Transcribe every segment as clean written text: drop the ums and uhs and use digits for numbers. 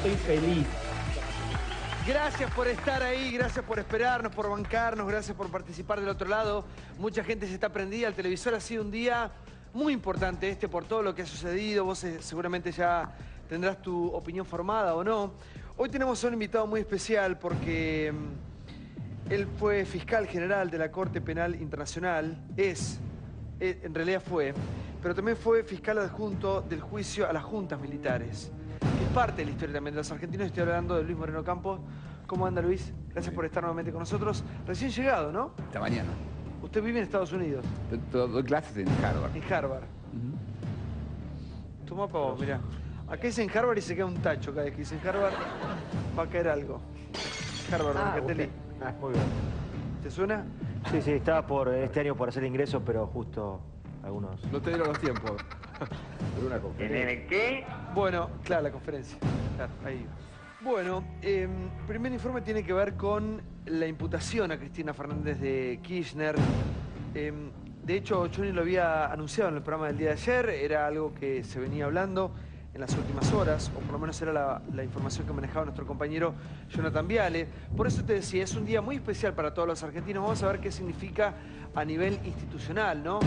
estoy feliz. Gracias por estar ahí, gracias por esperarnos, por bancarnos, gracias por participar del otro lado. Mucha gente se está prendida, el televisor ha sido un día muy importante por todo lo que ha sucedido. Vos seguramente ya tendrás tu opinión formada o no. Hoy tenemos a un invitado muy especial porque él fue fiscal general de la Corte Penal Internacional, en realidad fue, pero también fue fiscal adjunto del juicio a las juntas militares, que es parte de la historia también de los argentinos. Estoy hablando de Luis Moreno Campos. ¿Cómo anda, Luis? Gracias por estar nuevamente con nosotros. Recién llegado, ¿no? Esta mañana. Usted vive en Estados Unidos. Doy clases en Harvard. En Harvard. Toma para vos, mirá. Acá dicen Harvard y se queda un tacho cada vez que dicen Harvard. Va a caer algo. Harvard, Mercatelli. Muy bien. ¿Te suena? Sí, sí, estaba este año por hacer ingresos, pero justo algunos... No te dieron los tiempos. Pero una conferencia. ¿En el qué? Bueno, claro, la conferencia. Claro, ahí. Bueno, primer informe tiene que ver con la imputación a Cristina Fernández de Kirchner. De hecho, yo ni lo había anunciado en el programa del día de ayer, era algo que se venía hablando en las últimas horas, o por lo menos era la información que manejaba nuestro compañero Jonathan Viale. Por eso te decía, es un día muy especial para todos los argentinos. Vamos a ver qué significa a nivel institucional, ¿no?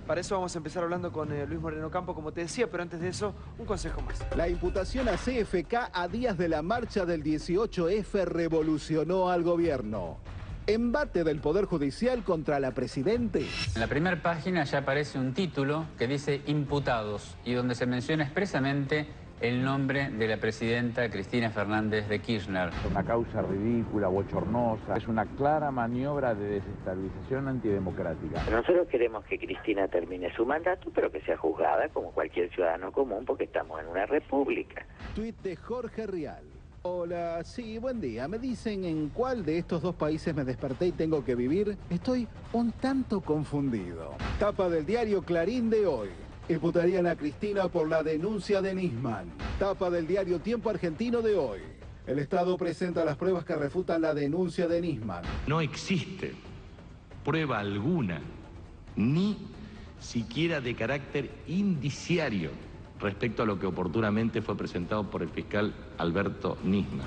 Para eso vamos a empezar hablando con Luis Moreno Campos, como te decía, pero antes de eso, un consejo más. La imputación a CFK a días de la marcha del 18F revolucionó al gobierno. Embate del Poder Judicial contra la Presidente. En la primera página ya aparece un título que dice imputados y donde se menciona expresamente el nombre de la presidenta Cristina Fernández de Kirchner. Una causa ridícula, bochornosa, es una clara maniobra de desestabilización antidemocrática. Nosotros queremos que Cristina termine su mandato, pero que sea juzgada como cualquier ciudadano común, porque estamos en una república. Tuit de Jorge Rial. Hola, sí, buen día. Me dicen en cuál de estos dos países me desperté y tengo que vivir. Estoy un tanto confundido. Tapa del diario Clarín de hoy. Imputarían a Cristina por la denuncia de Nisman. Tapa del diario Tiempo Argentino de hoy. El Estado presenta las pruebas que refutan la denuncia de Nisman. No existe prueba alguna, ni siquiera de carácter indiciario, respecto a lo que oportunamente fue presentado por el fiscal Alberto Nisman.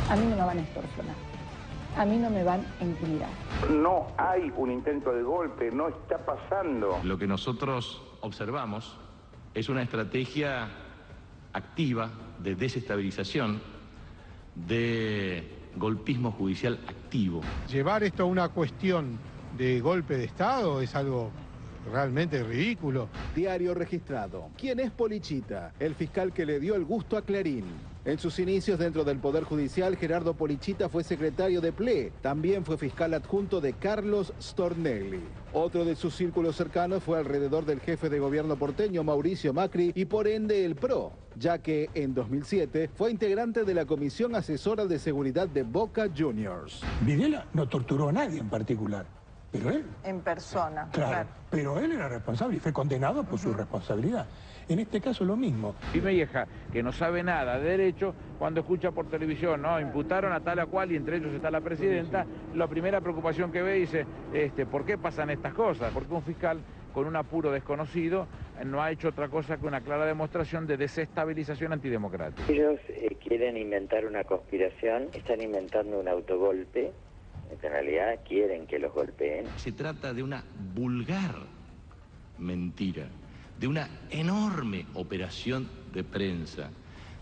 A mí no me van a extorsionar, a mí no me van a intimidar. No hay un intento de golpe, no está pasando. Lo que nosotros observamos es una estrategia activa de desestabilización, de golpismo judicial activo. Llevar esto a una cuestión de golpe de Estado es algo realmente ridículo. Diario registrado. ¿Quién es Polichita? El fiscal que le dio el gusto a Clarín. En sus inicios dentro del Poder Judicial, Gerardo Polichita fue secretario de PLE. También fue fiscal adjunto de Carlos Stornelli. Otro de sus círculos cercanos fue alrededor del jefe de gobierno porteño Mauricio Macri y por ende el PRO, ya que en 2007 fue integrante de la Comisión Asesora de Seguridad de Boca Juniors. Videla no torturó a nadie en particular, pero él... En persona. Claro, pero él era responsable y fue condenado por su responsabilidad. En este caso lo mismo. Y mi vieja, que no sabe nada de derecho, cuando escucha por televisión, no, imputaron a tal o cual y entre ellos está la presidenta, la primera preocupación que ve dice, ¿por qué pasan estas cosas? Porque un fiscal con un apuro desconocido no ha hecho otra cosa que una clara demostración de desestabilización antidemocrática. Ellos quieren inventar una conspiración, están inventando un autogolpe, en realidad quieren que los golpeen. Se trata de una vulgar mentira, de una enorme operación de prensa,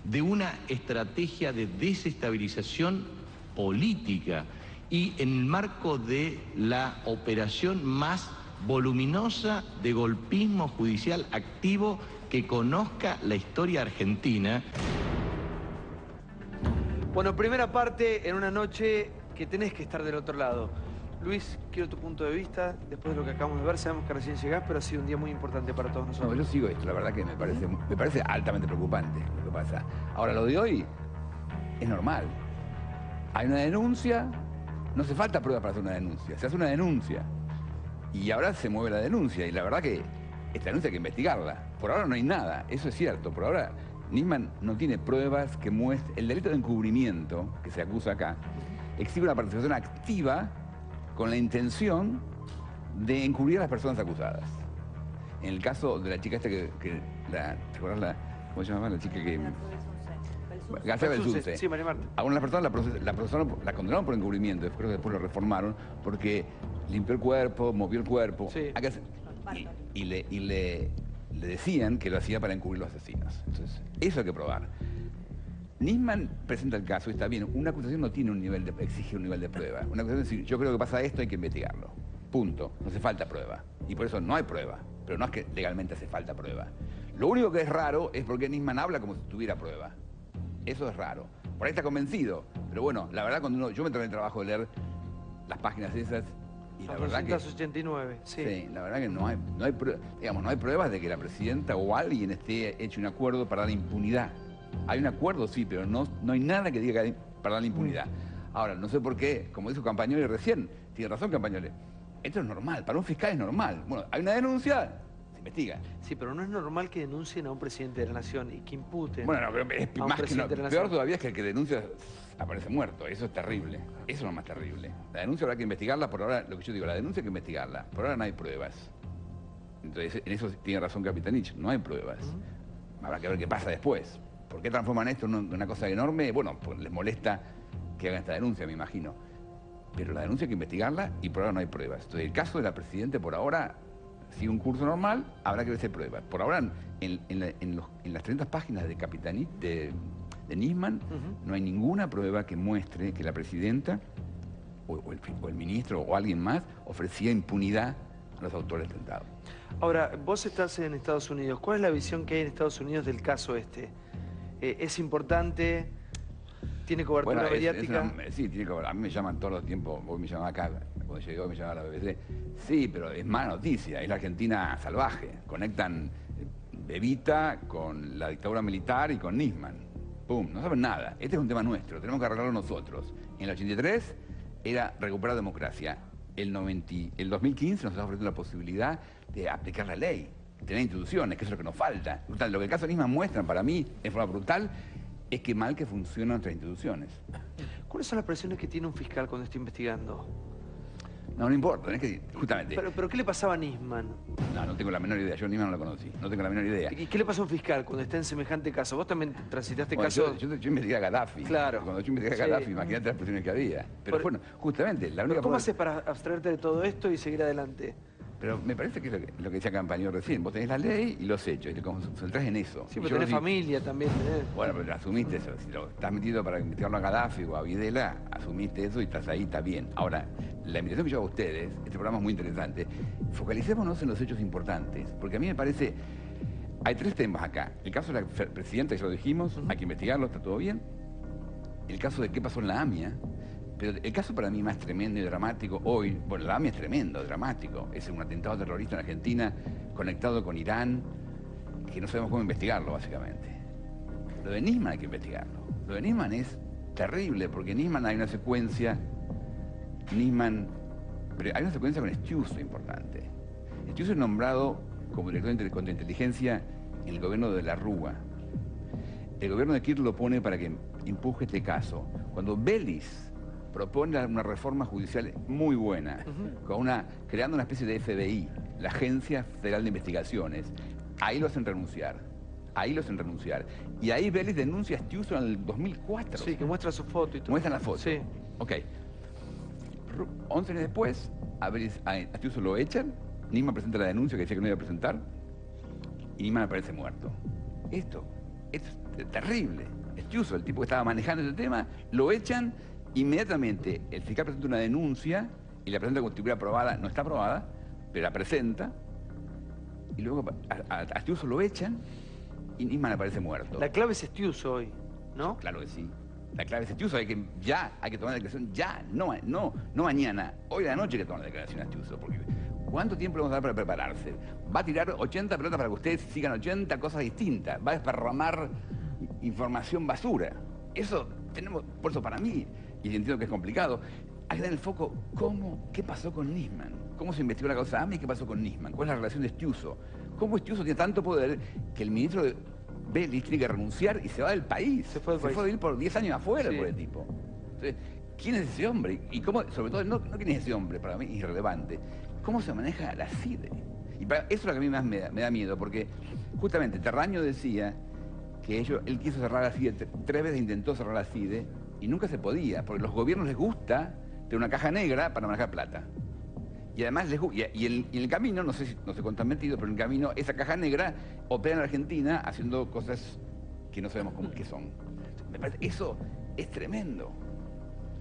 de una estrategia de desestabilización política y en el marco de la operación más voluminosa de golpismo judicial activo que conozca la historia argentina. Bueno, primera parte en una noche que tenés que estar del otro lado. Luis, quiero tu punto de vista. Después de lo que acabamos de ver, sabemos que recién llegás, pero ha sido un día muy importante para todos nosotros. No, yo sigo esto, la verdad que me parece altamente preocupante lo que pasa. Ahora, lo de hoy es normal. Hay una denuncia, no hace falta prueba para hacer una denuncia, se hace una denuncia. Y ahora se mueve la denuncia, y la verdad que esta denuncia hay que investigarla. Por ahora no hay nada, eso es cierto. Por ahora Nisman no tiene pruebas que muestren. El delito de encubrimiento, que se acusa acá, exhibe una participación activa con la intención de encubrir a las personas acusadas. En el caso de la chica esta ¿te acuerdas cómo se llamaba la chica que... García Belsunce. Sí, María Marta. A una de las personas la condenaron por encubrimiento, creo que después lo reformaron, porque limpió el cuerpo, movió el cuerpo. Sí. Y le decían que lo hacía para encubrir los asesinos. Entonces, eso hay que probar. Nisman presenta el caso y está bien. Una acusación no tiene exige un nivel de prueba. Una acusación es decir, yo creo que pasa esto, hay que investigarlo. Punto. No hace falta prueba. Y por eso no hay prueba. Pero no es que legalmente hace falta prueba. Lo único que es raro es porque Nisman habla como si tuviera prueba. Eso es raro. Por ahí está convencido. Pero bueno, la verdad, cuando yo me tomé el trabajo de leer las páginas esas, y la verdad que... 289, sí. Sí, la verdad que no hay pruebas de que la presidenta o alguien esté hecho un acuerdo para dar impunidad. Hay un acuerdo, sí, pero no hay nada que diga que hay para dar impunidad. Ahora, no sé por qué, como dijo Campagnoli recién, tiene razón Campagnoli, esto es normal, para un fiscal es normal. Bueno, hay una denuncia, se investiga. Sí, pero no es normal que denuncien a un presidente de la nación y que imputen. Bueno, no, pero es más que no, peor todavía es que el que denuncia aparece muerto. Eso es terrible. Eso es lo más terrible. La denuncia habrá que investigarla. Por ahora, lo que yo digo, la denuncia hay que investigarla. Por ahora no hay pruebas. Entonces, en eso tiene razón Capitanich. No hay pruebas. Habrá que ver qué pasa después. ¿Por qué transforman esto en una cosa enorme? Bueno, pues les molesta que hagan esta denuncia, me imagino. Pero la denuncia hay que investigarla y por ahora no hay pruebas. Entonces, el caso de la presidenta por ahora sigue un curso normal, habrá que hacer pruebas. Por ahora, en las 30 páginas de Capitanich, de Nisman, no hay ninguna prueba que muestre que la presidenta o el ministro o alguien más ofrecía impunidad a los autores del atentado. Ahora, vos estás en Estados Unidos. ¿Cuál es la visión que hay en Estados Unidos del caso este? ¿Es importante? ¿Tiene cobertura mediática? Sí, tiene cobertura. A mí me llaman todos los tiempos. Vos me llamaba acá, cuando llegó me llamaba a la BBC. Sí, pero es mala noticia. Es la Argentina salvaje. Conectan Evita con la dictadura militar y con Nisman. Pum, no saben nada. Este es un tema nuestro, tenemos que arreglarlo nosotros. En el 83 era recuperar democracia. El 2015 nos está ofreciendo la posibilidad de aplicar la ley, tener instituciones, que eso es lo que nos falta. Lo que el caso de Nisman muestra para mí, en forma brutal, es que mal que funcionan nuestras instituciones. ¿Cuáles son las presiones que tiene un fiscal cuando está investigando? No importa, es que justamente... ¿Pero qué le pasaba a Nisman? No tengo la menor idea, yo a Nisman no lo conocí, no tengo la menor idea. ¿Y qué le pasa a un fiscal cuando está en semejante caso? Vos también transitaste casos... Yo investigué a Gaddafi. Claro. Cuando yo investigué a Gaddafi, imagínate las presiones que había. Pero bueno, justamente, la única... ¿Cómo haces para abstraerte de todo esto y seguir adelante? Pero me parece que es lo que decía Campagnoli recién. Vos tenés la ley y los hechos, y te concentrás en eso. Sí, pero tenés familia también. Bueno, pero asumiste eso. Si lo estás metido para investigarlo a Gaddafi o a Videla, asumiste eso y estás ahí, está bien. Ahora, la invitación que yo hago a ustedes, este programa es muy interesante, focalicémonos en los hechos importantes, porque a mí me parece... Hay 3 temas acá. El caso de la presidenta, ya lo dijimos, hay que investigarlo, está todo bien. El caso de qué pasó en la AMIA. Pero el caso para mí más tremendo y dramático hoy, bueno, la AMIA es tremendo, dramático, es un atentado terrorista en Argentina conectado con Irán, que no sabemos cómo investigarlo, básicamente. Lo de Nisman hay que investigarlo. Lo de Nisman es terrible, porque Nisman hay una secuencia, pero hay una secuencia con Stiuso importante. Stiuso es nombrado como director de contrainteligencia en el gobierno de la Rúa. El gobierno de Kirchner lo pone para que empuje este caso. Cuando Vélez propone una reforma judicial muy buena, creando una especie de FBI, la Agencia Federal de Investigaciones. Ahí lo hacen renunciar. Y ahí Vélez denuncia a Stiuso en el 2004. Sí, que muestra su foto y todo. Muestran la foto. Sí. Ok. 11 años después, a Stiuso lo echan, Nisman presenta la denuncia que decía que no iba a presentar, y Nisman aparece muerto. Esto es terrible. Stiuso, el tipo que estaba manejando ese tema, lo echan. Inmediatamente el fiscal presenta una denuncia y la presenta como si estuviera aprobada, no está aprobada, pero la presenta y luego a Stiuso lo echan y Nisman aparece muerto. La clave es Stiuso hoy, ¿no? Claro que sí. La clave es Stiuso, hay que tomar la declaración ya, no mañana, hoy de la noche hay que tomar la declaración a Stiuso, porque ¿cuánto tiempo le vamos a dar para prepararse? Va a tirar 80 pelotas para que ustedes sigan 80 cosas distintas, va a desparramar información basura. Eso tenemos, por eso para mí, y entiendo que es complicado, hay que dar el foco, ¿qué pasó con Nisman? ¿Cómo se investigó la causa AMIA y qué pasó con Nisman? ¿Cuál es la relación de Stiuso? ¿Cómo Stiuso tiene tanto poder que el ministro de Vélez tiene que renunciar y se va del país? Se fue a vivir por 10 años afuera, por el tipo. Entonces, ¿quién es ese hombre? Y cómo, sobre todo, no quién es ese hombre, para mí es irrelevante. ¿Cómo se maneja la CIDE? Y eso es lo que a mí más me da miedo, porque justamente Terraño decía que él quiso cerrar la CIDE, 3 veces intentó cerrar la CIDE y nunca se podía, porque a los gobiernos les gusta tener una caja negra para manejar plata. Y además y en el camino, no sé cuánto han metido, pero en el camino esa caja negra opera en Argentina haciendo cosas que no sabemos qué son. Me parece, eso es tremendo.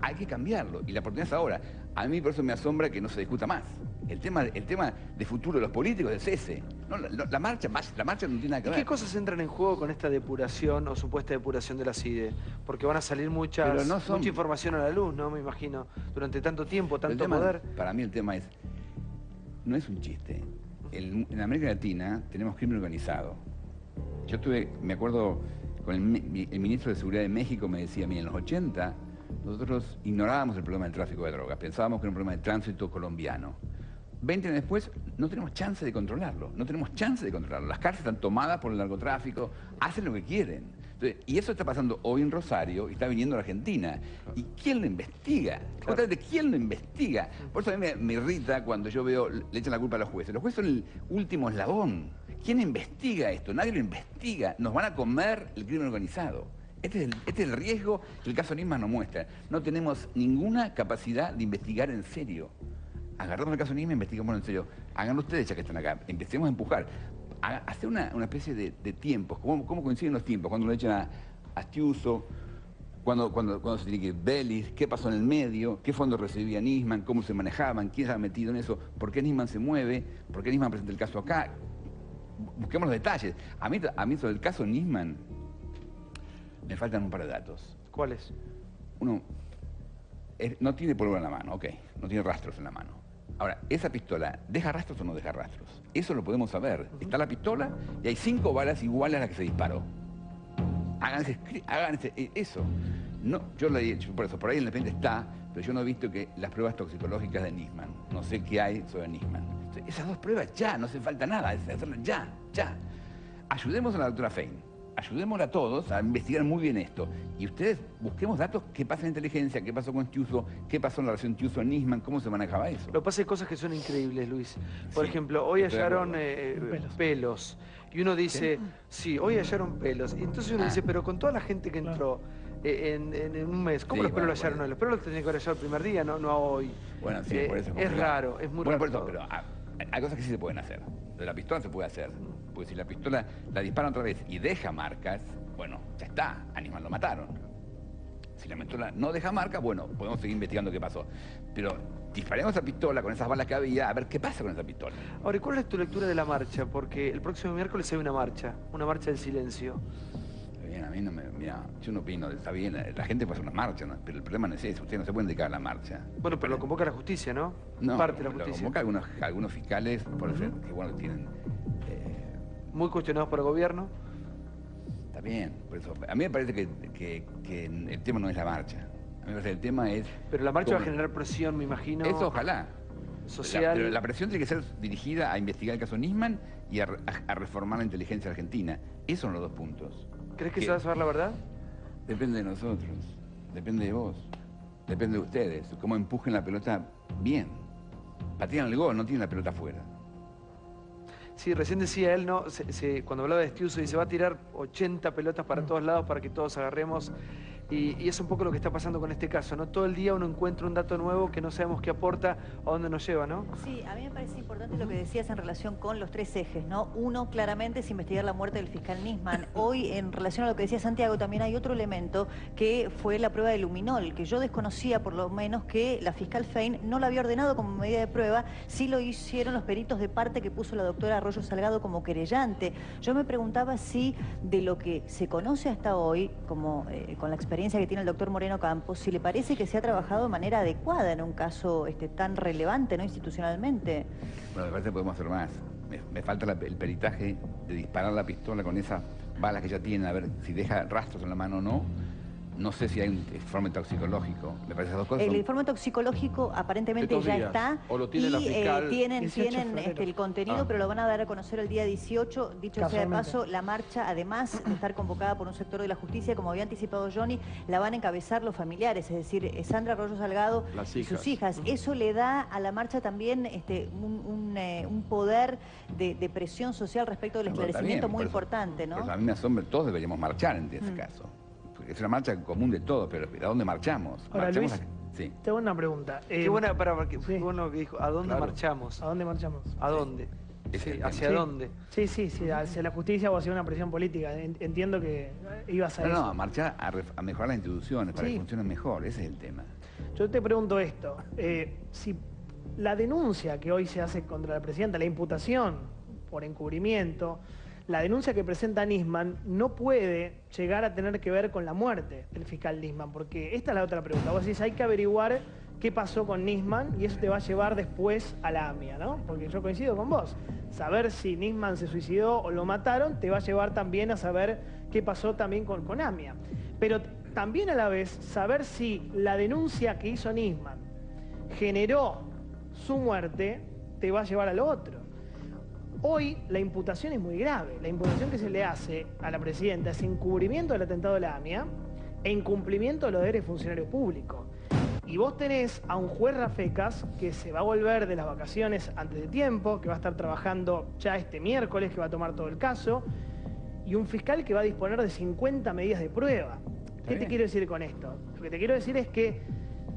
Hay que cambiarlo. Y la oportunidad es ahora. A mí por eso me asombra que no se discuta más. El tema de futuro de los políticos es ese. No, la marcha no tiene nada que ver. ¿Y qué cosas entran en juego con esta depuración o supuesta depuración de la CIDE? Porque van a salir mucha información a la luz, ¿no? Me imagino. Durante tanto tiempo, tanto poder. Para mí el tema no es un chiste. En América Latina tenemos crimen organizado. Yo me acuerdo con el ministro de Seguridad de México me decía a mí en los 80, nosotros ignorábamos el problema del tráfico de drogas, pensábamos que era un problema de tránsito colombiano. 20 años después no tenemos chance de controlarlo, Las cárceles están tomadas por el narcotráfico, hacen lo que quieren. Entonces, y eso está pasando hoy en Rosario y está viniendo a la Argentina. ¿Y quién lo investiga? Justamente, ¿quién lo investiga? Por eso a mí me irrita cuando yo veo, le echan la culpa a los jueces. Los jueces son el último eslabón. ¿Quién investiga esto? Nadie lo investiga. Nos van a comer el crimen organizado. Este es el riesgo que el caso Nisman nos muestra. No tenemos ninguna capacidad de investigar en serio. Agarramos el caso Nisman e investigamos en serio. Háganlo ustedes ya que están acá. Empecemos a empujar. Hacer una especie de tiempos. ¿Cómo coinciden los tiempos? Cuando le echan a Astiuso, cuando se tiene que ir Vélez, qué pasó en el medio, qué fondos recibía Nisman, cómo se manejaban, quién estaba metido en eso, por qué Nisman se mueve, por qué Nisman presenta el caso acá. Busquemos los detalles. A mí sobre el caso Nisman me faltan un par de datos. ¿Cuáles? Uno, no tiene pólvora en la mano, ok, no tiene rastros en la mano. Ahora, ¿esa pistola deja rastros o no deja rastros? Eso lo podemos saber. Está la pistola y hay 5 balas iguales a las que se disparó. Hagan eso. No, yo le he dicho, por ahí en el frente está, pero yo no he visto que las pruebas toxicológicas de Nisman. No sé qué hay sobre Nisman. Entonces, esas 2 pruebas ya, no hace falta nada, hacerlas ya. Ayudemos a la doctora Fein. Ayudémosla a todos a investigar muy bien esto. Y ustedes busquemos datos, qué pasa en inteligencia, qué pasó con Astiuso, qué pasó en la relación Astiuso-Nisman, cómo se manejaba eso. Lo que pasa es cosas que son increíbles, Luis. Por ejemplo, hoy hallaron pelos. Y uno dice, sí, hoy hallaron pelos. Y entonces uno dice, pero con toda la gente que entró en un mes, ¿cómo los pelos lo hallaron hoy? Los pelos los tenían que haber hallado el primer día, no hoy. Bueno, sí, por eso es raro, es muy raro. Por eso, pero hay cosas que sí se pueden hacer. De la pistola se puede hacer. Porque si la pistola la disparan otra vez y deja marcas, bueno, ya está, a Nisman lo mataron. Si la pistola no deja marcas, bueno, podemos seguir investigando qué pasó. Pero disparemos esa pistola con esas balas que había, a ver qué pasa con esa pistola. Ahora, ¿y cuál es tu lectura de la marcha? Porque el próximo miércoles hay una marcha del silencio. Bien, a mí no mira, yo no opino, está bien, la gente puede hacer una marcha, ¿no? Pero el problema no es eso, ustedes no se pueden dedicar a la marcha. Bueno, pero lo convoca la justicia, ¿no? No, parte de la justicia. Lo convoca algunos fiscales, por ejemplo, que bueno, tienen... muy cuestionados por el gobierno. Está bien, por eso. A mí me parece que el tema no es la marcha. A mí me parece que el tema es... Pero la marcha va a generar presión, me imagino. Eso ojalá. Social. Pero la presión tiene que ser dirigida a investigar el caso Nisman y a reformar la inteligencia argentina. Esos son los 2 puntos. ¿Crees que se va a saber la verdad? Depende de nosotros, depende de vos, depende de ustedes. Cómo empujen la pelota bien. Patean el gol, no tienen la pelota afuera. Sí, recién decía él, ¿no? Cuando hablaba de Astiuso, dice, va a tirar 80 pelotas para todos lados para que todos agarremos. Y es un poco lo que está pasando con este caso, ¿no? Todo el día uno encuentra un dato nuevo que no sabemos qué aporta, a dónde nos lleva, ¿no? Sí, a mí me parece importante lo que decías en relación con los 3 ejes, ¿no? Uno, claramente, es investigar la muerte del fiscal Nisman. Hoy, en relación a lo que decía Santiago, también hay otro elemento que fue la prueba de luminol, que yo desconocía, por lo menos, que la fiscal Fein no la había ordenado como medida de prueba, sí lo hicieron los peritos de parte que puso la doctora Arroyo Salgado como querellante. Yo me preguntaba si de lo que se conoce hasta hoy, como con la experiencia que tiene el doctor Moreno Campos, si le parece que se ha trabajado de manera adecuada en un caso tan relevante, ¿no?, institucionalmente. Bueno, me parece que podemos hacer más. Me falta el peritaje de disparar la pistola con esas balas que ya tienen, a ver si deja rastros en la mano o no. No sé si hay un informe toxicológico. Me parece esas dos cosas. El informe toxicológico aparentemente Estos ya días. está. O lo tiene la y fiscal. tienen 18 de febrero. el contenido, pero lo van a dar a conocer el día 18. Dicho sea de Casualmente. paso, la marcha, además de estar convocada por un sector de la justicia, como había anticipado Johnny, la van a encabezar los familiares, es decir, Sandra Arroyo Salgado Las y sus hijas. hijas. Eso le da a la marcha también un poder de presión social respecto del Pero está esclarecimiento bien, muy por eso- importante, ¿no? por eso a mí me asombra, todos deberíamos marchar en ese caso. Porque es una marcha común de todos, pero ¿a dónde marchamos? Ahora, ¿Marchamos Luis, sí. tengo una pregunta. Qué buena, qué bueno que dijo, ¿a dónde marchamos? ¿A dónde marchamos? ¿A dónde? Sí, ¿hacia dónde? Sí, hacia la justicia o hacia una presión política. Entiendo que ibas a eso. No, marchar a mejorar las instituciones para Sí. que funcionen mejor, ese es el tema. Yo te pregunto esto, si la denuncia que hoy se hace contra la presidenta, la imputación por encubrimiento, la denuncia que presenta Nisman no puede llegar a tener que ver con la muerte del fiscal Nisman, porque esta es la otra pregunta. Vos decís, hay que averiguar qué pasó con Nisman y eso te va a llevar después a la AMIA, ¿no? Porque yo coincido con vos. Saber si Nisman se suicidó o lo mataron te va a llevar también a saber qué pasó también con AMIA. Pero también a la vez saber si la denuncia que hizo Nisman generó su muerte te va a llevar a lo otro. Hoy la imputación es muy grave. La imputación que se le hace a la presidenta es encubrimiento del atentado de la AMIA e incumplimiento de los deberes de funcionario público. Y vos tenés a un juez Rafecas que se va a volver de las vacaciones antes de tiempo, que va a estar trabajando ya este miércoles, que va a tomar todo el caso, y un fiscal que va a disponer de 50 medidas de prueba. ¿Qué te quiero decir con esto? Lo que te quiero decir es que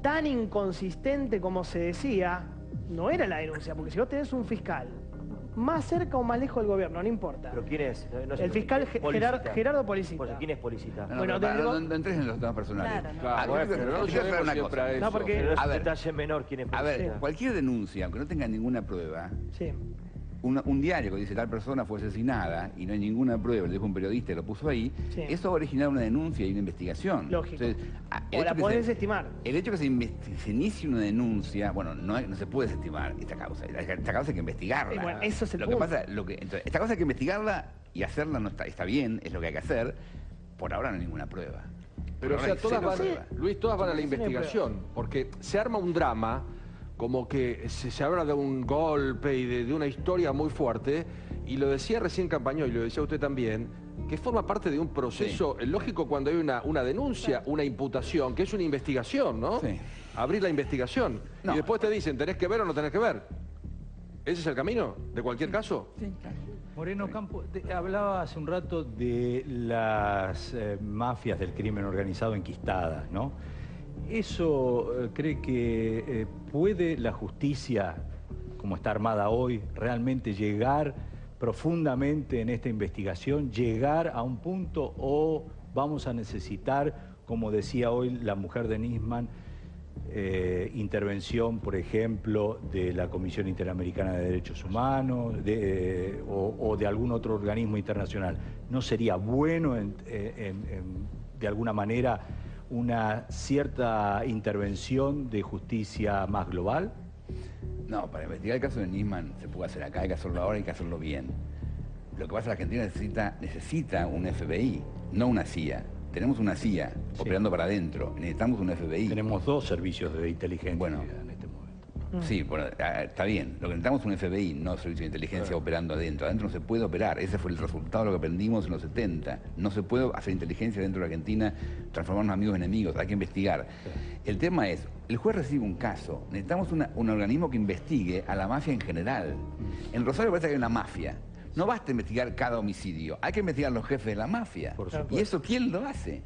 tan inconsistente como se decía, no era la denuncia, porque si vos tenés un fiscal más cerca o más lejos del gobierno, no importa. ¿Pero quién es? No sé, El fiscal Policita. Gerardo Policita. Pues, ¿quién es Policita? No, Bueno, no entres en los temas personales. Claro, no. Ah, Bueno, yo pero no quiero aclarar lleguemos una siempre cosa. a eso. No, porque- Pero es A un ver. detalle menor quién es A Policita. ver, cualquier denuncia, aunque no tenga ninguna prueba, Sí. un diario que dice tal persona fue asesinada y no hay ninguna prueba, lo dijo un periodista y lo puso ahí, Sí. eso va a originar una denuncia y una investigación. Lógico. El O hecho la que podés se- desestimar. El hecho que se inicie una denuncia, bueno, no se puede desestimar esta causa. Esta causa hay que investigarla. Bueno, eso es el lo que punto. pasa, entonces, esta causa hay que investigarla y hacerla no está bien, es lo que hay que hacer. Por ahora no hay ninguna prueba. Pero o Por sea, ahora hay todas cero van, prueba. Luis, todas van a la Sí, no hay investigación, porque se arma un drama, como que se habla de un golpe y de una historia muy fuerte, y lo decía recién Campañó, y lo decía usted también, que forma parte de un proceso lógico cuando hay una denuncia, una imputación, que es una investigación, ¿no? Sí. Abrir la investigación. No. Y después te dicen, ¿tenés que ver o no tenés que ver? ¿Ese es el camino de cualquier caso? Moreno Campo, hablaba hace un rato de las mafias del crimen organizado enquistadas, ¿no? ¿Eso cree que puede la justicia, como está armada hoy, realmente llegar profundamente en esta investigación, llegar a un punto o vamos a necesitar, como decía hoy la mujer de Nisman, intervención, por ejemplo, de la Comisión Interamericana de Derechos Humanos o de algún otro organismo internacional? ¿No sería bueno, de alguna manera, una cierta intervención de justicia más global? No, para investigar el caso de Nisman se puede hacer acá, hay que hacerlo ahora, hay que hacerlo bien. Lo que pasa es que la Argentina necesita un FBI, no una CIA. Tenemos una CIA operando para adentro, necesitamos un FBI. Tenemos dos servicios de inteligencia bueno, en este momento. Sí, bueno, está bien. Lo que necesitamos es un FBI, no servicio de inteligencia operando adentro. Adentro no se puede operar. Ese fue el resultado de lo que aprendimos en los 70. No se puede hacer inteligencia dentro de la Argentina, transformarnos en amigos enemigos. Hay que investigar. El tema es, el juez recibe un caso. Necesitamos un organismo que investigue a la mafia en general. En Rosario parece que hay una mafia. No basta investigar cada homicidio. Hay que investigar a los jefes de la mafia. Por supuesto. ¿Y eso quién lo hace?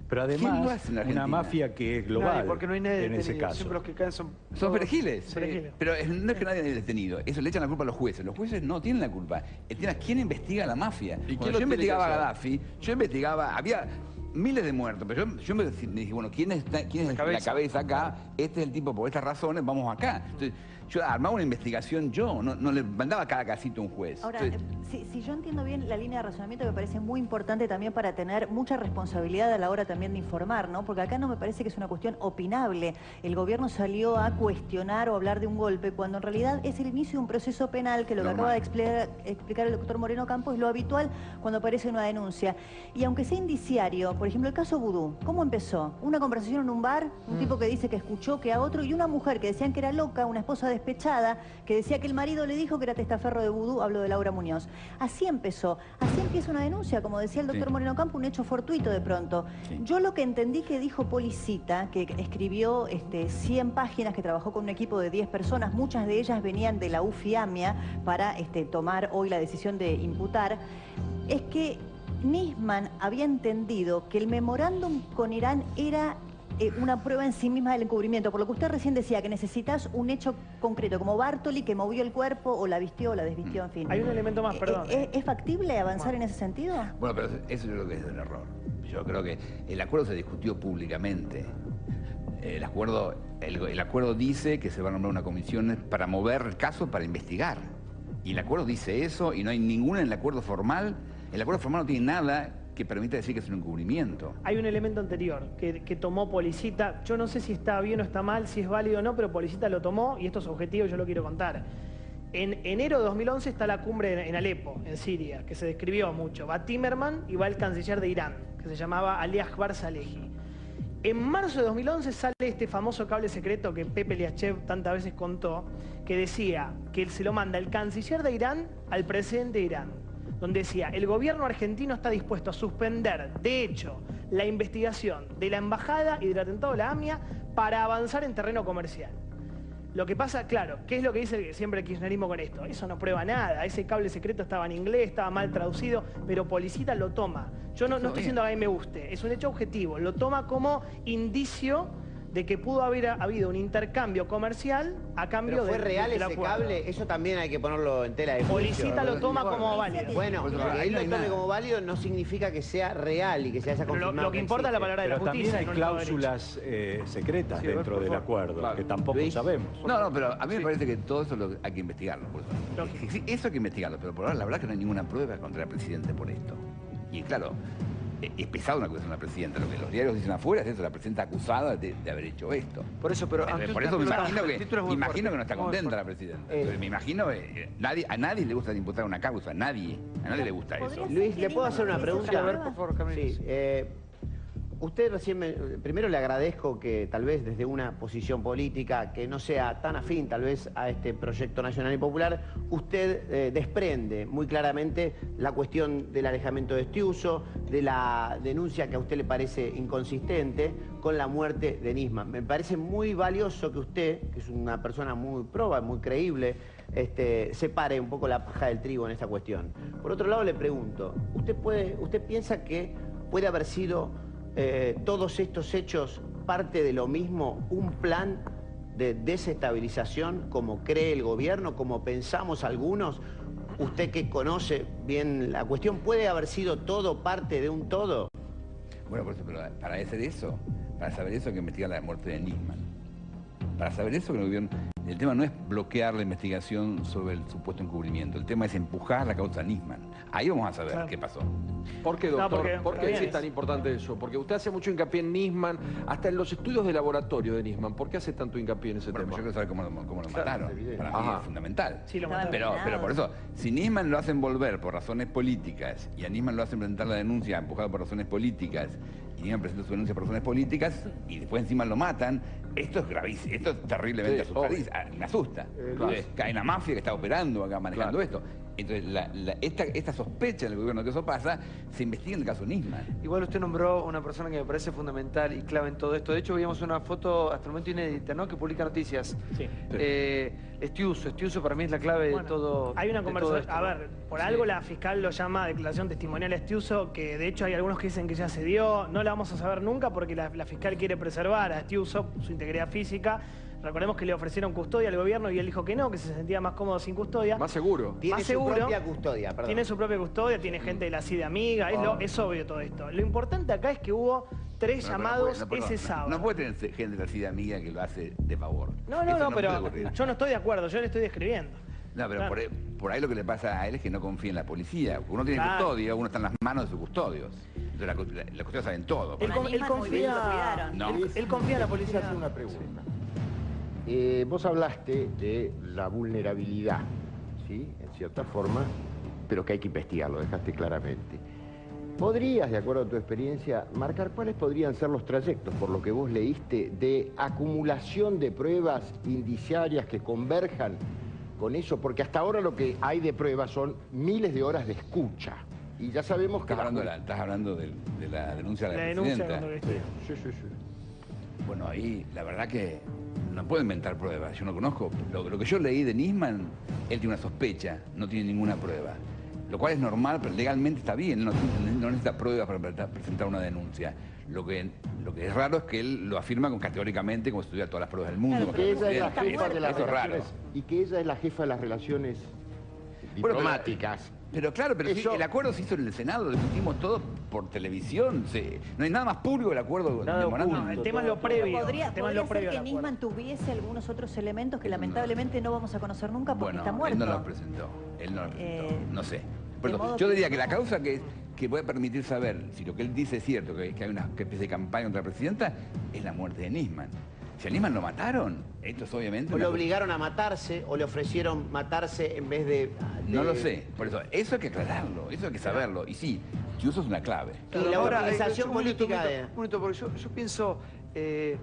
Pero ¿Quién lo además, hace en la una Argentina? mafia que es global, Porque no hay nadie en ese detenido. caso. Siempre los que caen son... Son perejiles. Sí. Pero no es que nadie haya detenido. Eso le echan la culpa a los jueces. Los jueces no tienen la culpa. El tema es quién investiga la mafia. quién Cuando lo yo tiene investigaba que a hacer? Gaddafi, yo investigaba, había miles de muertos, pero yo me dije, bueno, ¿quién es la cabeza acá? Este es el tipo, por estas razones, vamos acá. Entonces, Yo armaba una investigación yo, no le mandaba cada casito a un juez. Ahora, Entonces, si yo entiendo bien la línea de razonamiento, me parece muy importante también para tener mucha responsabilidad a la hora también de informar, ¿no? Porque acá no me parece que es una cuestión opinable. El gobierno salió a cuestionar o hablar de un golpe cuando en realidad es el inicio de un proceso penal, que lo que acaba de explicar el doctor Moreno Campos es lo habitual cuando aparece una denuncia. Y aunque sea indiciario, por ejemplo, el caso Vudú, ¿cómo empezó? Una conversación en un bar, un tipo que dice que escuchó que a otro, y una mujer que decían que era loca, una esposa despechada, que decía que el marido le dijo que era testaferro de Vudú, hablo de Laura Muñoz. Así empezó, así empieza una denuncia, como decía el doctor Moreno Campos, un hecho fortuito de pronto. Yo lo que entendí que dijo Policita, que escribió 100 páginas, que trabajó con un equipo de 10 personas, muchas de ellas venían de la UFI-AMIA para tomar hoy la decisión de imputar, es que Nisman había entendido que el memorándum con Irán era una prueba en sí misma del encubrimiento, por lo que usted recién decía, que necesitas un hecho concreto, como Bartoli, que movió el cuerpo, o la vistió, o la desvistió, en fin. Hay un elemento más, perdón. ¿Es factible avanzar en ese sentido? Bueno, pero eso yo creo que es un error. Yo creo que el acuerdo se discutió públicamente. El acuerdo dice que se va a nombrar una comisión para mover el caso, para investigar. Y el acuerdo dice eso, y no hay ninguna en el acuerdo formal. El acuerdo formal no tiene nada que permita decir que es un encubrimiento. Hay un elemento anterior que tomó Policita. Yo no sé si está bien o está mal, si es válido o no, pero Policita lo tomó y esto es objetivo y yo lo quiero contar. En enero de 2011 está la cumbre en Alepo, en Siria, que se describió mucho. Va Timerman y va el canciller de Irán, que se llamaba Ali Akbar Salehi. En marzo de 2011 sale este famoso cable secreto que Pepe Liachev tantas veces contó, que decía que se lo manda el canciller de Irán al presidente de Irán, donde decía, el gobierno argentino está dispuesto a suspender, de hecho, la investigación de la embajada y del atentado de la AMIA para avanzar en terreno comercial. Lo que pasa, claro, ¿qué es lo que dice siempre el kirchnerismo con esto? Eso no prueba nada, ese cable secreto estaba en inglés, estaba mal traducido, pero Policita lo toma. Yo no estoy diciendo que a mí me guste, es un hecho objetivo, lo toma como indicio de que pudo haber habido un intercambio comercial a cambio de... ¿Pero fue real ese cable? Eso también hay que ponerlo en tela de juicio. Policita lo toma como válido. Bueno, que él lo tome como válido no significa que sea real y que se haya confirmado. Lo que importa es la palabra de la justicia. También hay cláusulas secretas dentro del acuerdo, que tampoco sabemos. No, pero a mí me parece que todo eso hay que investigarlo. Por eso. Eso hay que investigarlo, pero por ahora la verdad que no hay ninguna prueba contra el presidente por esto. Y claro, es pesada una acusación a la presidenta. Lo que los diarios dicen afuera es eso, la presidenta acusada de haber hecho esto. Por eso, pero... por eso me imagino que no está contenta la presidenta. Me imagino que a nadie le gusta imputar una causa, a nadie le gusta eso. Luis, ¿le puedo hacer una pregunta? A ver, por favor, Camilo. Sí, usted recién, primero le agradezco que tal vez desde una posición política que no sea tan afín tal vez a este proyecto nacional y popular, usted desprende muy claramente la cuestión del alejamiento de Estiuso, de la denuncia que a usted le parece inconsistente con la muerte de Nisman. Me parece muy valioso que usted, que es una persona muy proba, muy creíble, separe un poco la paja del trigo en esta cuestión. Por otro lado le pregunto, ¿usted piensa que puede haber sido todos estos hechos parte de lo mismo, un plan de desestabilización como cree el gobierno, como pensamos algunos? Usted que conoce bien la cuestión, ¿puede haber sido todo parte de un todo? Bueno, por eso, pero para saber eso hay que investigar la muerte de Nisman. Para saber eso, que el gobierno... El tema no es bloquear la investigación sobre el supuesto encubrimiento. El tema es empujar la causa Nisman. Ahí vamos a saber qué pasó. ¿Por qué, doctor? ¿Por qué es tan importante eso? Porque usted hace mucho hincapié en Nisman, hasta en los estudios de laboratorio de Nisman. ¿Por qué hace tanto hincapié en ese tema? Yo quiero saber cómo lo mataron. Para mí es fundamental. Sí, lo mataron. Pero por eso, si Nisman lo hacen volver por razones políticas y a Nisman lo hacen presentar la denuncia empujado por razones políticas y Nisman presenta su denuncia por razones políticas y después encima lo matan, esto es gravísimo, esto es terriblemente asustadísimo. Me asusta. Hay una mafia que está operando acá, manejando esto. Entonces, esta sospecha del gobierno que eso pasa, se investiga en el caso Nisman. Igual usted nombró una persona que me parece fundamental y clave en todo esto. De hecho, veíamos una foto hasta el momento inédita, ¿no? Que publica noticias. Sí. Estiuso para mí es la clave de todo. Hay una conversación. A ver, por algo la fiscal lo llama declaración testimonial a Estiuso, que de hecho hay algunos que dicen que ya se dio. No la vamos a saber nunca porque la fiscal quiere preservar a Estiuso, su integridad física. Recordemos que le ofrecieron custodia al gobierno y él dijo que no, que se sentía más cómodo sin custodia. Más seguro. Tiene su propia custodia, perdón. Tiene su propia custodia, tiene gente de la CIDE amiga, es obvio todo esto. Lo importante acá es que hubo 3 llamados ese No sábado. puede tener gente así de amiga que lo hace de favor. No, pero yo no estoy de acuerdo, yo le estoy describiendo. No, pero Claro. por ahí lo que le pasa a él es que no confía en la policía. Uno tiene Claro. custodia, uno está en las manos de sus custodios. Entonces la custodia saben todo. Él confía, No. él confía en la policía. Hacer una pregunta. Vos hablaste de la vulnerabilidad, ¿sí? En cierta forma, pero que hay que investigarlo, dejaste claramente. ¿Podrías, de acuerdo a tu experiencia, marcar cuáles podrían ser los trayectos, por lo que vos leíste, de acumulación de pruebas indiciarias que converjan con eso? Porque hasta ahora lo que hay de pruebas son miles de horas de escucha. Y ya sabemos que... Estás hablando de la denuncia de la presidenta. Sí, sí, sí. Bueno, ahí la verdad que no puedo inventar pruebas. Yo no conozco. Lo que yo leí de Nisman, él tiene una sospecha, no tiene ninguna prueba. Lo cual es normal, pero legalmente está bien. No necesita pruebas para presentar una denuncia. Lo que es raro es que él lo afirma categóricamente como si tuviera todas las pruebas del mundo. Que ella es la jefa de las Eso es raro. relaciones, y que ella es la jefa de las relaciones diplomáticas. Pero claro, pero Eso- sí, el acuerdo se hizo en el Senado, lo discutimos todo por televisión. No hay nada más público que el acuerdo de memorándum. No, el tema es lo previo. Podría el tema es lo ser previo que al acuerdo. Nisman tuviese algunos otros elementos que lamentablemente no vamos a conocer nunca porque Bueno, está muerto. él no lo presentó. Él no lo presentó. No sé. Por de eso, modo yo que diría que no. la causa que puede permitir saber si lo que él dice es cierto, que hay una especie de campaña contra la presidenta, es la muerte de Nisman. Si a Nisman lo mataron, esto es obviamente... O una lo cosa- obligaron a matarse, o le ofrecieron matarse en vez de... No lo sé. Por eso hay que aclararlo, eso hay que saberlo. Y sí, Chiuso es una clave. Y la Ahora, organización un minuto, política de... un minuto, porque yo pienso que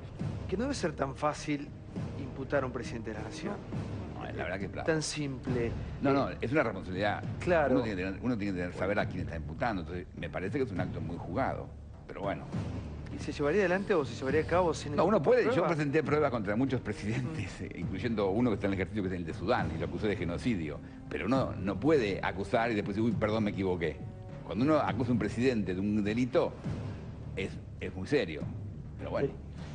no debe ser tan fácil imputar a un presidente de la nación. No, la verdad que es bravo. Tan simple. No, es una responsabilidad. Claro. Uno tiene que saber a quién está imputando. Entonces, me parece que es un acto muy jugado. Pero bueno. ¿Y se llevaría adelante o se llevaría a cabo sin No, ningún uno tipo de puede. Yo prueba? presenté pruebas contra muchos presidentes, incluyendo uno que está en el ejército, que es el de Sudán, y lo acusé de genocidio. Pero uno no puede acusar y después decir, uy, perdón, me equivoqué. Cuando uno acusa a un presidente de un delito, es muy serio. Pero bueno.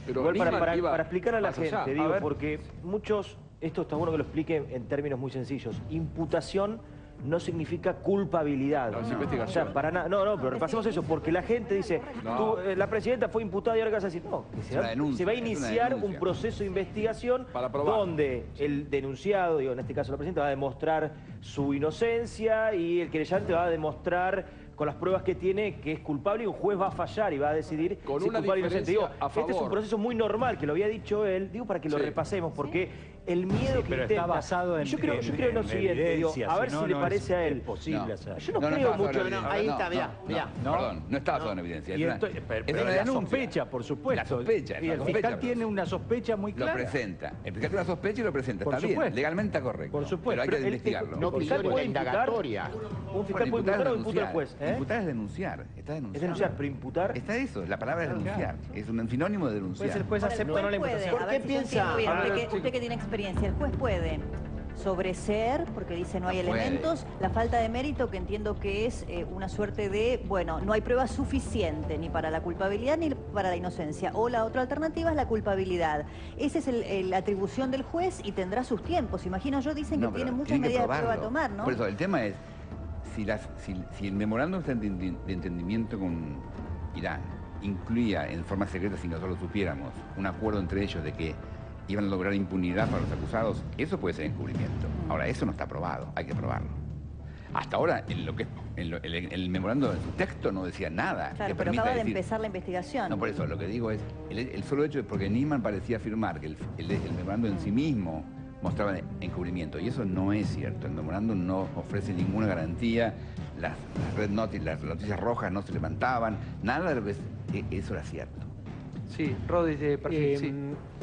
Pero Igual Nisman para iba explicar a la más allá. gente, A digo, ver. porque muchos, esto está bueno que lo expliquen en términos muy sencillos. Imputación no significa culpabilidad. No, es O investigación. sea, para nada. No, pero repasemos eso, porque la gente dice, No. la presidenta fue imputada y ahora qué vas a decir. No, que Es una denuncia, se va a es una iniciar un denuncia. proceso de investigación Para probar. donde el denunciado, digo, en este caso la presidenta, va a demostrar su inocencia y el querellante va a demostrar con las pruebas que tiene que es culpable y un juez va a fallar y va a decidir Con si es una culpable o inocente. Digo, diferencia a este es un favor. proceso muy normal, que lo había dicho él, digo para que lo Sí. repasemos, porque el miedo que pero intenta... está basado en- yo creo en lo en siguiente, digo, evidencia, a ver si si no, le no parece es a él. posible hacer. Yo no está creo basado mucho en en... evidencia. ahí está, mirá, mirá. Perdón, no está basado en evidencia. Y Es una- esto- es pero una la denuncia. sospecha, por supuesto. La sospecha. Y la el sospecha, fiscal pero tiene una sospecha muy lo clara. presenta. El fiscal tiene una sospecha y lo presenta. Por Está bien, supuesto. legalmente está correcto. Por supuesto. Pero hay que Pero el- investigarlo. No ¿El fiscal priori la puede imputar? indagatoria. ¿Un fiscal puede imputar o imputa el juez? Imputar es denunciar. Está denunciando. Es denunciar, pero imputar... Está eso, la palabra es denunciar. Es un sinónimo de denunciar. Puede ser juez Ahora, el acepta o no la juez imputación. puede, a ¿Por ver qué si yo piensa? entiendo bien, A ver, usted que tiene experiencia, el juez puede sobreseer, porque dice no hay No puede. elementos, la falta de mérito, que entiendo que es una suerte de, bueno, no hay prueba suficiente ni para la culpabilidad ni para la inocencia, o la otra alternativa es la culpabilidad. Esa es la atribución del juez y tendrá sus tiempos. Imagino yo, dicen No, que pero tiene muchas tienen que medidas de prueba a probarlo. tomar, ¿no? Por eso, el tema es, si el memorándum de entendimiento con Irán incluía en forma secreta, si nosotros lo supiéramos, un acuerdo entre ellos de que iban a lograr impunidad para los acusados, eso puede ser encubrimiento. Ahora, eso no está probado, hay que probarlo. Hasta ahora, en lo que es, el memorándum en su texto no decía nada Claro, que pero permita acaba de decir... empezar la investigación. No, por eso, lo que digo es, el solo hecho de porque Nisman parecía afirmar que el memorándum en sí mismo mostraba encubrimiento, y eso no es cierto. El memorándum no ofrece ninguna garantía, las noticias rojas no se levantaban, nada de lo que eso era cierto. Sí, Rodi, perfecto. sí.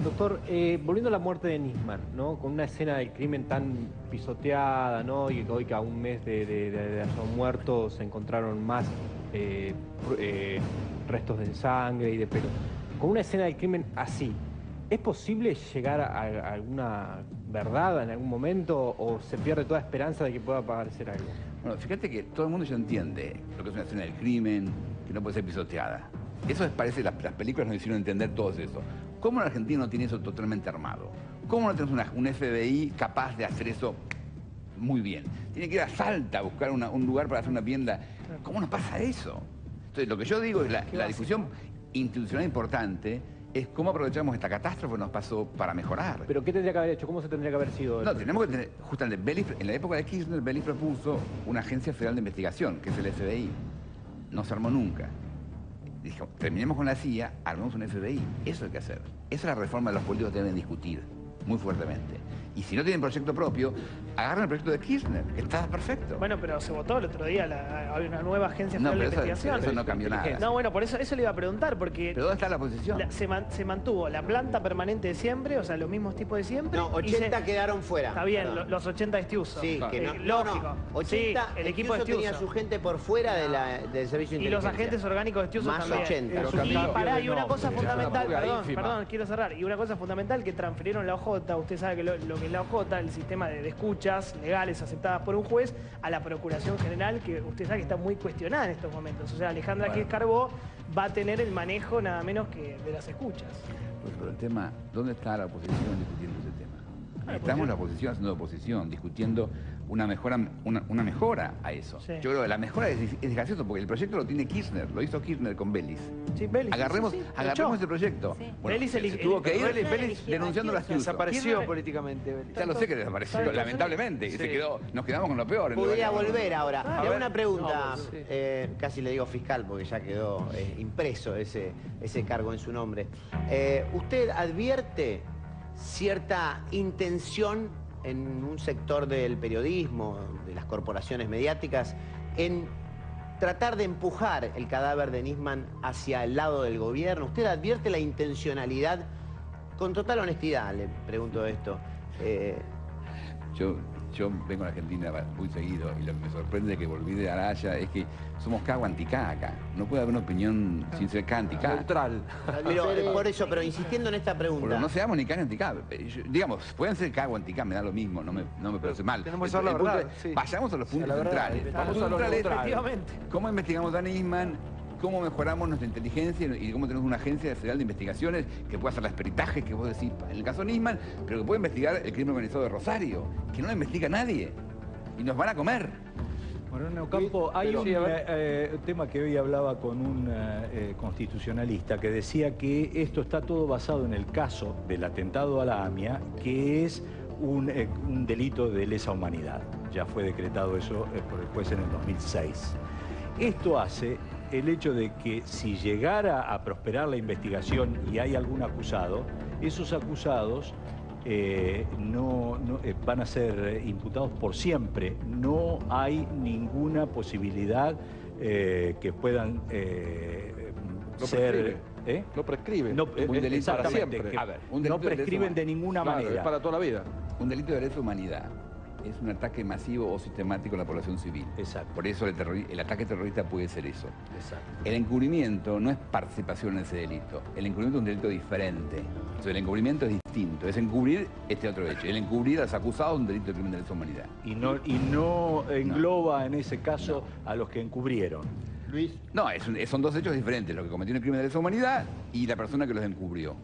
Doctor, volviendo a la muerte de Nisman, ¿no? Con una escena del crimen tan pisoteada, ¿no? Y hoy que a un mes de haber muerto se encontraron más restos de sangre y de pelo. Con una escena del crimen así, ¿es posible llegar a alguna verdad en algún momento o se pierde toda esperanza de que pueda aparecer algo? Bueno, fíjate que todo el mundo ya entiende lo que es una escena del crimen, que no puede ser pisoteada. Eso parece, las películas nos hicieron entender todo eso. ¿Cómo en Argentina no tiene eso totalmente armado? ¿Cómo no tenemos un FBI capaz de hacer eso muy bien? Tiene que ir a Salta a buscar un lugar para hacer una vivienda. ¿Cómo nos pasa eso? Entonces, lo que yo digo es la discusión institucional importante es cómo aprovechamos esta catástrofe que nos pasó para mejorar. ¿Pero qué tendría que haber hecho? ¿Cómo se tendría que haber sido? No, tenemos que tener, justamente, en la época de Kirchner, Belis propuso una agencia federal de investigación, que es el FBI. No se armó nunca. Dijo, terminemos con la CIA, armemos un FBI. Eso hay que hacer. Esa es la reforma que los políticos deben discutir muy fuertemente. Y si no tienen proyecto propio, agarren el proyecto de Kirchner, que está perfecto. Bueno, pero se votó el otro día, hay una nueva agencia federal de investigación. Eso no cambió nada. No, bueno, por eso le iba a preguntar, porque... ¿Pero dónde está la oposición? Se mantuvo la planta permanente de siempre, o sea, los mismos tipos de siempre. No, 80 quedaron fuera. Está bien, los 80 de Estiuso. Sí, que no. Lógico. No, 80, sí, el equipo de Estiuso Estiuso tenía su gente por fuera del servicio de y inteligencia. los agentes orgánicos de Estiuso más también. 80. Y pará, y una cosa fundamental, perdón, quiero cerrar. Y una cosa fundamental, que transfirieron la OJ, usted sabe que lo que es la OJ, el sistema de escuchas legales aceptadas por un juez, a la Procuración General, que usted sabe que está muy cuestionada en estos momentos. O sea, Alejandra Gil Carbó va a tener el manejo nada menos que de las escuchas. Pues, pero el tema, ¿dónde está la oposición discutiendo ese tema? Estamos la oposición haciendo oposición, discutiendo una mejora a eso. Sí. Yo creo que la mejora es gracioso, porque el proyecto lo tiene Kirchner, lo hizo Kirchner con Belis. Sí, Belis. Agarremos ese proyecto. Sí. Bueno, Belis se tuvo que ir denunciando las Estiuso. Desapareció políticamente Belis. Ya lo sé que desapareció, lamentablemente. Sí. Nos quedamos con lo peor. Podría volver ahora. A Le hago ver. una pregunta, No, sí. casi le digo fiscal, porque ya quedó impreso ese cargo en su nombre. ¿Usted advierte cierta intención en un sector del periodismo, de las corporaciones mediáticas, en tratar de empujar el cadáver de Nisman hacia el lado del gobierno? ¿Usted advierte la intencionalidad? Con total honestidad le pregunto esto. Yo vengo a la Argentina muy seguido y lo que me sorprende que volví de Araya es que somos cago anticá acá. No puede haber una opinión sin ser K anticá. Neutral. Pero, por eso, pero insistiendo en esta pregunta. Pero no seamos ni K ni anticá. Digamos, pueden ser cago anticá, me da lo mismo, no me parece mal. Tenemos que saber la verdad, sí. Vayamos a los puntos la verdad, centrales. vamos a lo neutral. ¿Cómo investigamos a Nisman? ¿Cómo mejoramos nuestra inteligencia y cómo tenemos una agencia federal de investigaciones que pueda hacer los peritajes que vos decís en el caso Nisman, pero que puede investigar el crimen organizado de Rosario, que no lo investiga nadie y nos van a comer? Moreno Ocampo, hay un tema que hoy hablaba con un constitucionalista que decía que esto está todo basado en el caso del atentado a la AMIA, que es un delito de lesa humanidad. Ya fue decretado eso por el juez en el 2006. Esto hace el hecho de que si llegara a prosperar la investigación y hay algún acusado, esos acusados van a ser imputados por siempre. No hay ninguna posibilidad que puedan ser... No prescriben. No, un delito para exactamente, siempre. que A ver, un delito no prescriben de ninguna manera. Es para toda la vida. Un delito de lesa humanidad es un ataque masivo o sistemático a la población civil. Exacto. Por eso el ataque terrorista puede ser eso. Exacto. El encubrimiento no es participación en ese delito. El encubrimiento es un delito diferente. Entonces, el encubrimiento es distinto. Es encubrir este otro hecho. El encubrir a los acusados es un delito de crimen de lesa humanidad. Y no engloba en ese caso a los que encubrieron. Luis. No, son dos hechos diferentes. Lo que cometió el crimen de lesa humanidad y la persona que los encubrió.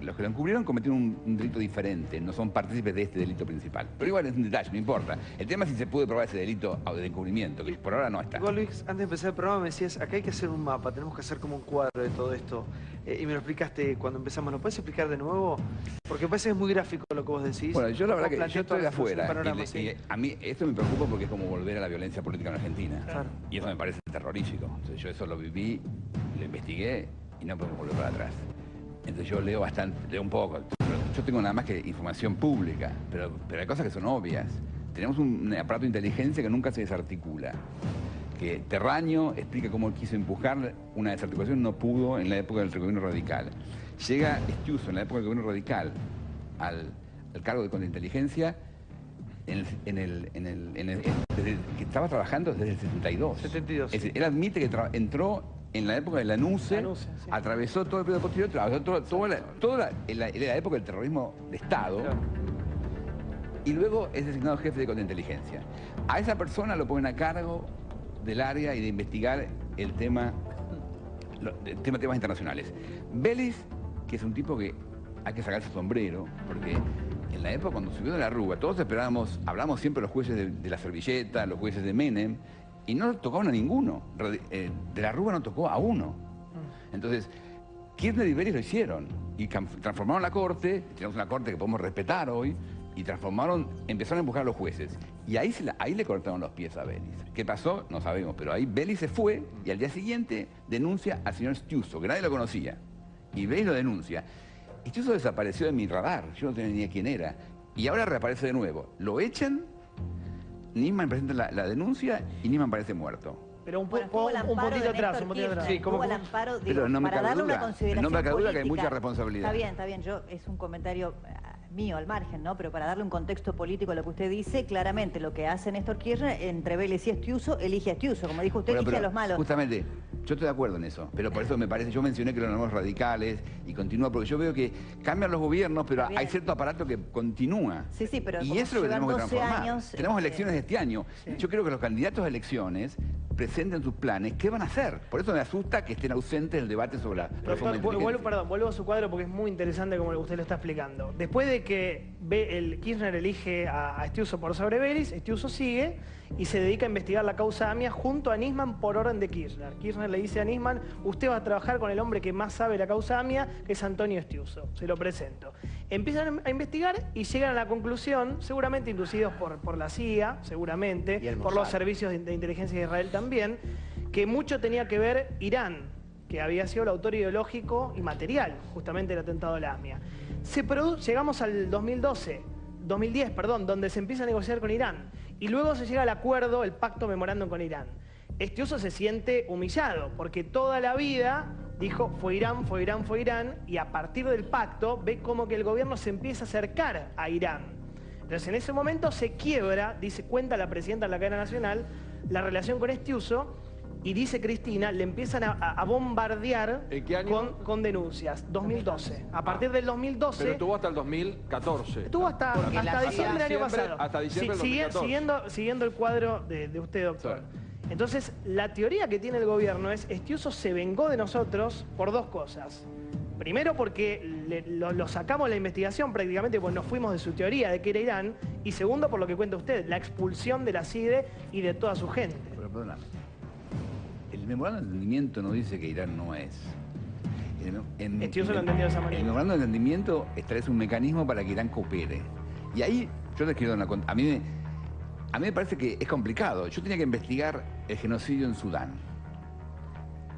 Los que lo encubrieron cometieron un delito diferente, no son partícipes de este delito principal. Pero igual es un detalle, no importa. El tema es si se puede probar ese delito de encubrimiento, que por ahora no está. Igual, Luis, antes de empezar el programa me decías, acá hay que hacer un mapa, tenemos que hacer como un cuadro de todo esto. Y me lo explicaste cuando empezamos. ¿Lo puedes explicar de nuevo? Porque parece que es muy gráfico lo que vos decís. Bueno, yo la verdad Vos que yo estoy de afuera. panorama, Y a mí esto me preocupa porque es como volver a la violencia política en Argentina. Claro. Y eso me parece terrorífico. Entonces, yo eso lo viví, lo investigué y no podemos volver para atrás. Entonces yo leo leo un poco. Yo tengo nada más que información pública, pero hay cosas que son obvias. Tenemos un aparato de inteligencia que nunca se desarticula. Que Terraño explica cómo quiso empujar una desarticulación, no pudo en la época del gobierno radical. Llega Estiuso en la época del gobierno radical al cargo de contrainteligencia desde que estaba trabajando desde el 72. 72. Es decir, él admite que entró en la época de la NUCE, sí. atravesó todo el periodo posterior, atravesó toda la época del terrorismo de Estado, claro. Y luego es designado jefe de contrainteligencia. A esa persona lo ponen a cargo del área y de investigar el temas internacionales. Belis, que es un tipo que hay que sacarse el sombrero, porque en la época cuando subió de la Rúa, todos hablamos siempre de los jueces de la servilleta, los jueces de Menem, y no tocaron a ninguno. De la Rúa no tocó a uno. Entonces, Kirchner y Vélez lo hicieron. Y transformaron la corte, tenemos una corte que podemos respetar hoy, y empezaron a empujar a los jueces. Y ahí le cortaron los pies a Vélez. ¿Qué pasó? No sabemos, pero ahí Vélez se fue y al día siguiente denuncia al señor Stiuso, que nadie lo conocía. Y Vélez lo denuncia. Y Stiuso desapareció de mi radar, yo no tenía ni idea quién era. Y ahora reaparece de nuevo. Lo echan, Nisman presenta la denuncia y Nisman parece muerto. Pero un poquito atrás, Sí, como el amparo, digo, pero no me para cabe darle duda, una consideración no me cabe duda que hay política. mucha responsabilidad. Está bien, es un comentario mío al margen, ¿no? Pero para darle un contexto político a lo que usted dice, claramente lo que hace Néstor Kirchner entre Vélez y Stiuso, elige a Stiuso, como dijo usted, elige a los malos. Justamente, yo estoy de acuerdo en eso, pero por eso me parece, yo mencioné que los nuevos radicales y continúa, porque yo veo que cambian los gobiernos, pero hay cierto aparato que continúa. Sí, pero y eso es lo que tenemos que transformar. Años, tenemos elecciones de este año. Sí. Yo creo que los candidatos a elecciones presenten sus planes, ¿qué van a hacer? Por eso me asusta que estén ausentes del debate sobre la reforma de vuelvo a su cuadro porque es muy interesante como usted lo está explicando. Después de que el Kirchner elige a Stiuso por sobre Vélez, Stiuso sigue y se dedica a investigar la causa AMIA junto a Nisman por orden de Kirchner. Kirchner le dice a Nisman, usted va a trabajar con el hombre que más sabe la causa AMIA, que es Antonio Stiuso. Se lo presento. Empiezan a investigar y llegan a la conclusión, seguramente inducidos por la CIA, seguramente, por los servicios de inteligencia de Israel también, que mucho tenía que ver Irán, que había sido el autor ideológico y material, justamente del atentado a la AMIA. Llegamos al 2010, donde se empieza a negociar con Irán. Y luego se llega al acuerdo, el pacto memorándum con Irán. Stiuso se siente humillado, porque toda la vida dijo, fue Irán, fue Irán, fue Irán, y a partir del pacto ve como que el gobierno se empieza a acercar a Irán. Entonces en ese momento se quiebra, cuenta la presidenta de la cadena nacional, la relación con Stiuso, y dice Cristina, le empiezan a bombardear con denuncias. 2012. A partir del 2012... Pero tuvo hasta el 2014. Tuvo hasta diciembre del año pasado. Hasta diciembre del 2014. Siguiendo el cuadro de usted, doctor. Sí. Entonces, la teoría que tiene el gobierno es Stiuso se vengó de nosotros por dos cosas. Primero porque lo sacamos de la investigación prácticamente porque nos fuimos de su teoría de que era Irán. Y segundo, por lo que cuenta usted, la expulsión de la CIDE y de toda su gente. Pero perdóname. El memorándum de entendimiento no dice que Irán no es. Stiuso lo entendió de esa manera. El memorándum de entendimiento establece un mecanismo para que Irán coopere. Y ahí yo les quiero dar una... A mí me parece que es complicado. Yo tenía que investigar el genocidio en Sudán.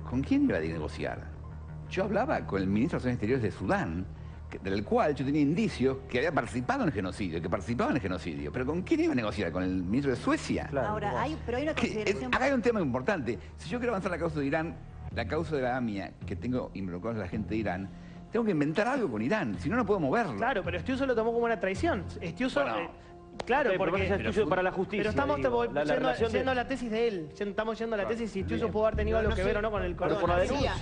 ¿Con quién iba a negociar? Yo hablaba con el ministro de Relaciones Exteriores de Sudán, del cual yo tenía indicios que había participado en el genocidio, que participaba en el genocidio. ¿Pero con quién iba a negociar? ¿Con el ministro de Suecia? Claro, ahora, pero hay una consideración... Acá hay un tema importante. Si yo quiero avanzar la causa de Irán, la causa de la AMIA, que tengo involucrados a la gente de Irán, tengo que inventar algo con Irán, si no, no puedo moverlo. Claro, pero Stiuso lo tomó como una traición. Stiuso... Claro, porque para la justicia. Pero estamos yendo a la tesis de él. Estamos yendo a la tesis si Stiuso pudo haber tenido algo que ver o no con el cordón.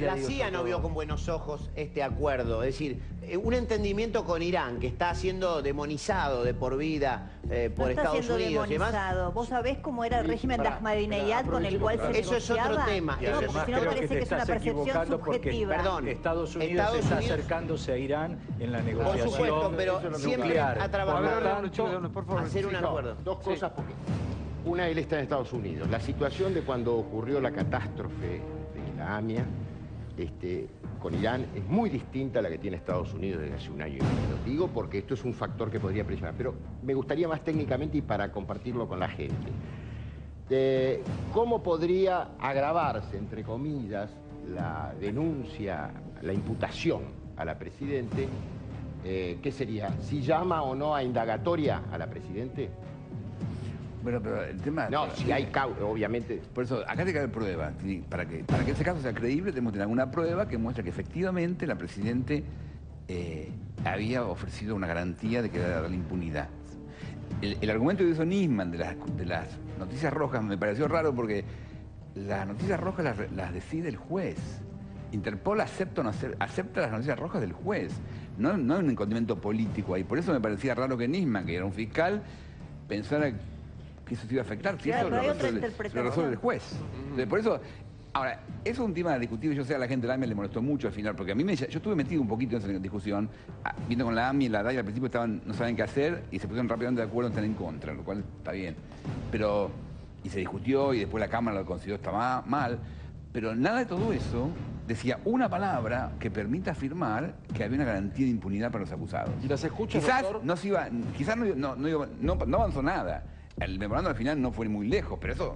La CIA no vio con buenos ojos este acuerdo. Es decir, un entendimiento con Irán que está siendo demonizado de por vida por Estados Unidos y demás. ¿Vos sabés cómo era el régimen de Ahmadinejad con el cual se negociaba? Eso es otro tema. Si no parece que es una percepción subjetiva. Perdón, Estados Unidos está acercándose a Irán en la negociación. Por supuesto, pero siempre ha trabajado. Por favor, hacer un acuerdo. Dos cosas, porque una, él está en Estados Unidos. La situación de cuando ocurrió la catástrofe de la AMIA con Irán es muy distinta a la que tiene Estados Unidos desde hace un año y medio. Digo porque esto es un factor que podría presionar, pero me gustaría más técnicamente y para compartirlo con la gente. ¿Cómo podría agravarse, entre comillas, la denuncia, la imputación a la Presidente? ¿Qué sería? ¿Si llama o no a indagatoria a la Presidente? Bueno, pero el tema... No, si hay causa, obviamente... Por eso, acá tiene que haber prueba. Para que ese caso sea creíble, tenemos que tener alguna prueba que muestre que efectivamente la Presidente había ofrecido una garantía de que era la impunidad. El argumento que hizo Nisman de las noticias rojas me pareció raro porque las noticias rojas las decide el juez. Interpol acepta las noticias rojas del juez. No hay un condimento político ahí. Por eso me parecía raro que Nisman, que era un fiscal, pensara que eso se iba a afectar. Si eso lo resuelve el juez. Entonces, por eso, ahora, eso es un tema discutido. Yo sé, a la gente de la AMIA le molestó mucho al final, porque a mí yo estuve metido un poquito en esa discusión, viendo con la AMIA y la DAI, al principio no sabían qué hacer y se pusieron rápidamente de acuerdo en estar en contra, lo cual está bien. Y se discutió y después la Cámara lo consideró está mal. Pero nada de todo eso decía una palabra que permita afirmar que había una garantía de impunidad para los acusados. ¿Y las escuchas, Quizás doctor? no avanzó nada. El memorando al final no fue muy lejos, pero eso...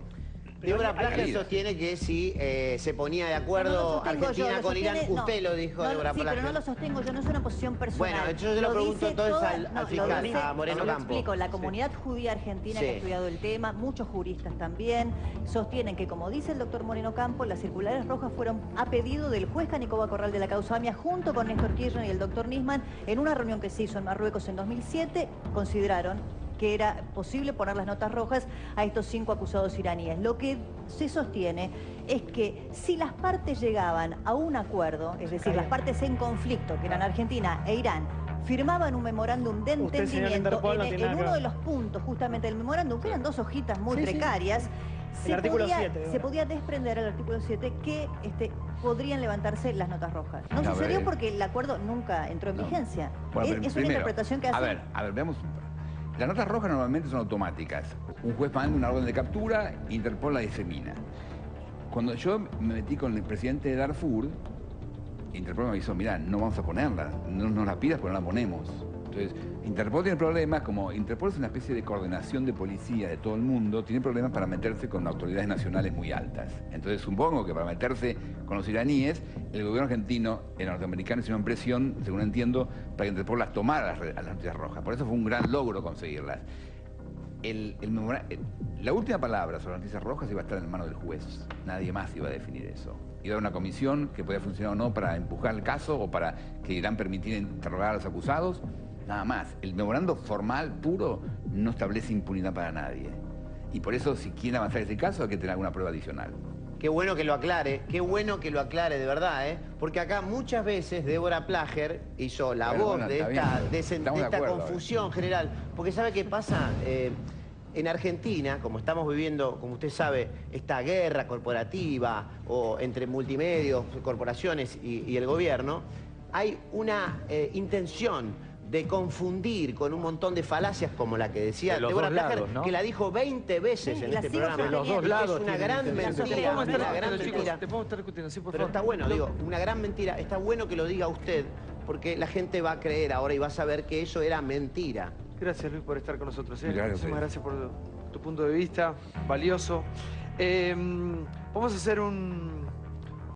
Débora Plager sostiene que si se ponía de acuerdo Argentina con Irán, usted lo dijo, Débora Plager. Sí, pero no lo sostengo, yo no es una posición personal. Bueno, yo se lo pregunto entonces al fiscal, a Moreno Campo. Lo explico, la comunidad judía argentina que ha estudiado el tema, muchos juristas también, sostienen que, como dice el doctor Moreno Campo, las circulares rojas fueron a pedido del juez Canicoba Corral de la causa AMIA, junto con Néstor Kirchner y el doctor Nisman, en una reunión que se hizo en Marruecos en 2007, consideraron que era posible poner las notas rojas a estos 5 acusados iraníes. Lo que se sostiene es que si las partes llegaban a un acuerdo, es decir, las partes en conflicto, que eran Argentina e Irán, firmaban un memorándum de entendimiento en uno de los puntos justamente del memorándum, que eran 2 hojitas muy precarias, se podía desprender al artículo 7 que podrían levantarse las notas rojas. No sucedió porque el acuerdo nunca entró en vigencia. Bueno, es una interpretación que hace... A ver, veamos un poco. Las notas rojas normalmente son automáticas. Un juez manda una orden de captura, Interpol la disemina. Cuando yo me metí con el presidente de Darfur, Interpol me avisó, mirá, no vamos a ponerla, no nos la pidas porque no la ponemos. Entonces, Interpol tiene problemas, como Interpol es una especie de coordinación de policía de todo el mundo, tiene problemas para meterse con autoridades nacionales muy altas. Entonces, supongo que para meterse con los iraníes, el gobierno argentino, el norteamericano, hicieron presión, según entiendo, para que Interpol las tomara las noticias rojas. Por eso fue un gran logro conseguirlas. La última palabra sobre las noticias rojas iba a estar en manos del juez. Nadie más iba a definir eso. Iba a haber una comisión que podía funcionar o no para empujar el caso o para que Irán permitiera interrogar a los acusados. Nada más. El memorando formal, puro, no establece impunidad para nadie. Y por eso, si quieren avanzar ese caso, hay que tener alguna prueba adicional. Qué bueno que lo aclare, de verdad, ¿eh? Porque acá muchas veces Débora Plager hizo la voz de esta confusión general. Porque ¿sabe qué pasa? En Argentina, como estamos viviendo, como usted sabe, esta guerra corporativa o entre multimedios, corporaciones y el gobierno, hay una intención de confundir con un montón de falacias como la que decía Débora Plager, que la dijo 20 veces en este programa. De los dos lados. Es una gran mentira. Te podemos estar discutiendo, sí, por favor. Pero está bueno, digo, una gran mentira. Está bueno que lo diga usted, porque la gente va a creer ahora y va a saber que eso era mentira. Gracias, Luis, por estar con nosotros. Muchísimas gracias por tu punto de vista, valioso. Vamos a hacer un